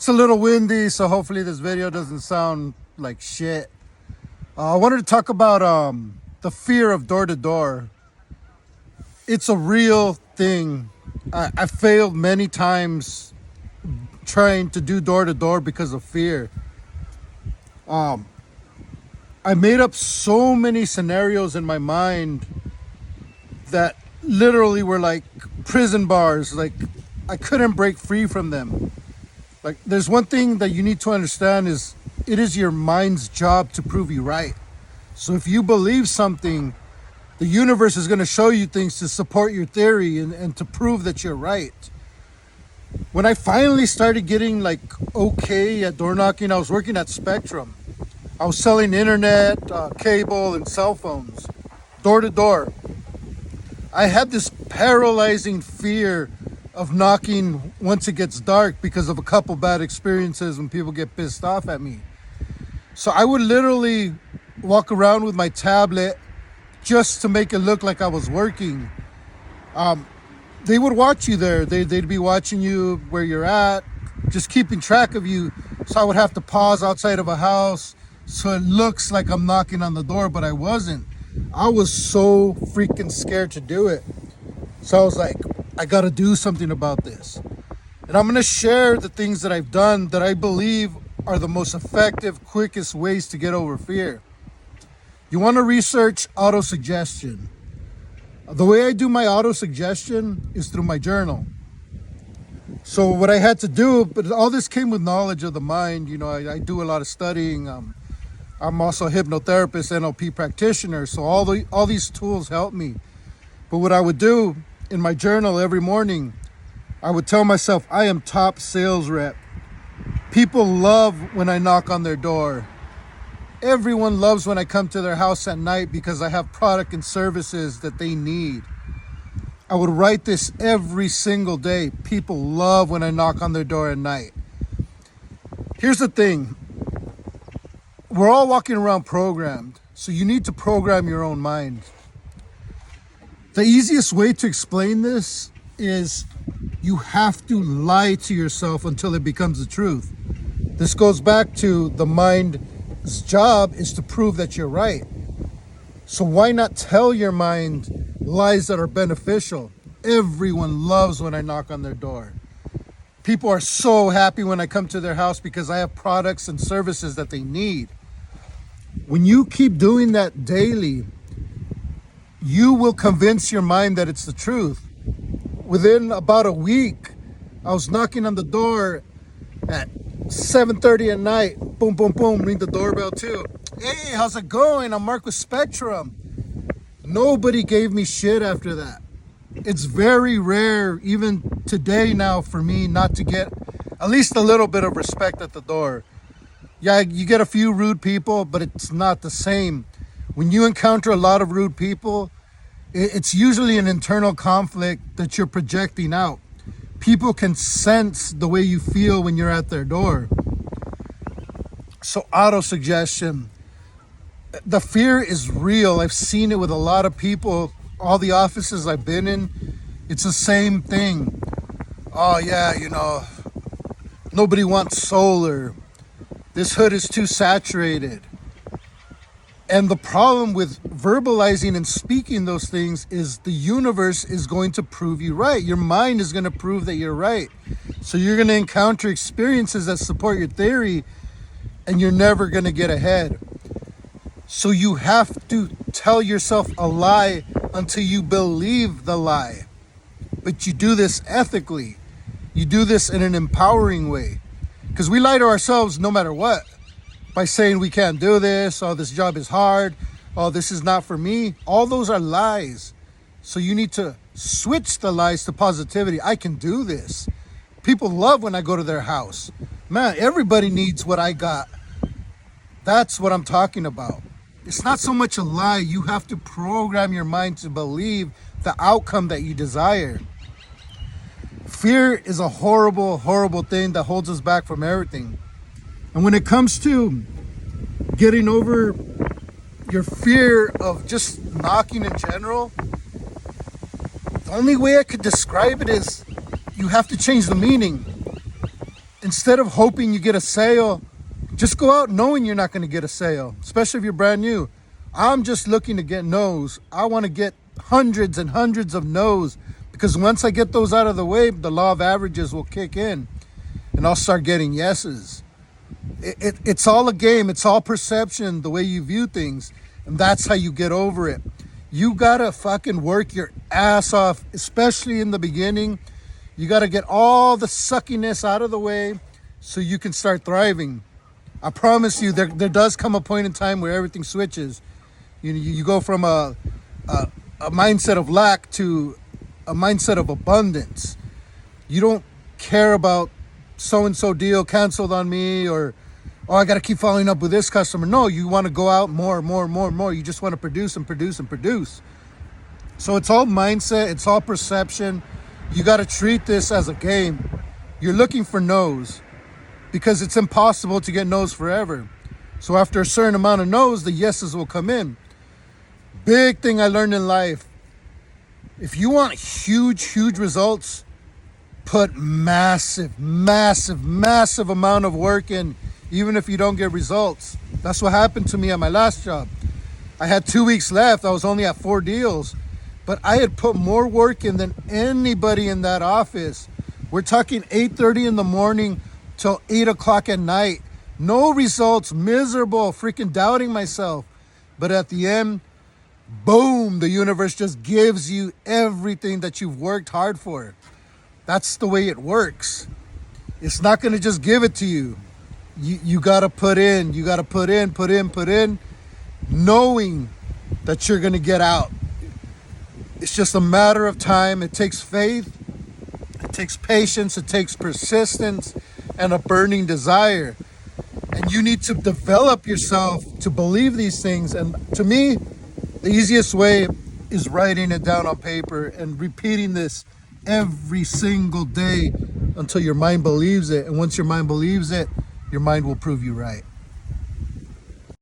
It's a little windy, so hopefully this video doesn't sound like shit. I wanted to talk about the fear of door to door. It's a real thing. I failed many times trying to do door to door because of fear. I made up so many scenarios in my mind that literally were like prison bars. Like I couldn't break free from them. Like there's one thing that you need to understand is it is your mind's job to prove you right. So if you believe something, the universe is going to show you things to support your theory and to prove that you're right. When I finally started getting like okay at door knocking, I was working at Spectrum. I was selling internet, cable, and cell phones, door to door. I had this paralyzing fear of knocking once it gets dark because of a couple bad experiences when people get pissed off at me. So I would literally walk around with my tablet just to make it look like I was working. They would watch you there. They'd be watching you where you're at, just keeping track of you. So I would have to pause outside of a house so it looks like I'm knocking on the door, but I wasn't. I was so freaking scared to do it. So I was like, I gotta do something about this. And I'm gonna share the things that I've done that I believe are the most effective, quickest ways to get over fear. You wanna research auto-suggestion. The way I do my auto-suggestion is through my journal. So what I had to do, but all this came with knowledge of the mind. You know, I do a lot of studying. I'm also a hypnotherapist, NLP practitioner. So all these tools help me. But what I would do in my journal every morning, I would tell myself, I am top sales rep. People love when I knock on their door. Everyone loves when I come to their house at night because I have product and services that they need. I would write this every single day. People love when I knock on their door at night. Here's the thing. We're all walking around programmed, so you need to program your own mind. The easiest way to explain this is you have to lie to yourself until it becomes the truth. This goes back to the mind's job is to prove that you're right. So why not tell your mind lies that are beneficial? Everyone loves when I knock on their door. People are so happy when I come to their house because I have products and services that they need. When you keep doing that daily, you will convince your mind that it's the truth. Within about a week, I was knocking on the door at 7:30 at night. Boom, boom, boom, ring the doorbell too. Hey, how's it going? I'm Mark with Spectrum. Nobody gave me shit after that. It's very rare, even today now, for me not to get at least a little bit of respect at the door. Yeah, you get a few rude people, but it's not the same. When you encounter a lot of rude people, it's usually an internal conflict that you're projecting out. People can sense the way you feel when you're at their door. So auto-suggestion. The fear is real. I've seen it with a lot of people. All the offices I've been in, it's the same thing. Oh yeah, you know, nobody wants solar. This hood is too saturated. And the problem with verbalizing and speaking those things is the universe is going to prove you right. Your mind is going to prove that you're right. So you're going to encounter experiences that support your theory, and you're never going to get ahead. So you have to tell yourself a lie until you believe the lie. But you do this ethically. You do this in an empowering way. Because we lie to ourselves no matter what. By saying we can't do this, oh, this job is hard, oh, this is not for me. All those are lies. So you need to switch the lies to positivity. I can do this. People love when I go to their house. Man, everybody needs what I got. That's what I'm talking about. It's not so much a lie. You have to program your mind to believe the outcome that you desire. Fear is a horrible, horrible thing that holds us back from everything. And when it comes to getting over your fear of just knocking in general, the only way I could describe it is you have to change the meaning. instead of hoping you get a sale, just go out knowing you're not going to get a sale, especially if you're brand new. I'm just looking to get no's. I want to get hundreds and hundreds of no's, because once I get those out of the way, the law of averages will kick in and I'll start getting yeses. It's all a game. It's all perception, the way you view things. And that's how you get over it. You got to fucking work your ass off, especially in the beginning. You got to get all the suckiness out of the way so you can start thriving. I promise you, there does come a point in time where everything switches. You go from a mindset of lack to a mindset of abundance. You don't care about so-and-so deal canceled on me, or, oh, I got to keep following up with this customer. No, you want to go out more. You just want to produce and produce and produce. So it's all mindset. It's all perception. You got to treat this as a game. You're looking for no's because it's impossible to get no's forever. So after a certain amount of no's, the yeses will come in. Big thing I learned in life. If you want huge results, put massive amount of work in, even if you don't get results. That's what happened to me at my last job. I had 2 weeks left. I was only at 4 deals, but I had put more work in than anybody in that office. We're talking 8:30 in the morning till 8 o'clock at night. No results, miserable, freaking doubting myself. But at the end, boom, the universe just gives you everything that you've worked hard for. That's the way it works. It's not going to just give it to you. You got to put in. You got to put in, knowing that you're going to get out. It's just a matter of time. It takes faith. It takes patience. It takes persistence and a burning desire. And you need to develop yourself to believe these things. And to me, the easiest way is writing it down on paper and repeating this every single day until your mind believes it. And once your mind believes it, your mind will prove you right.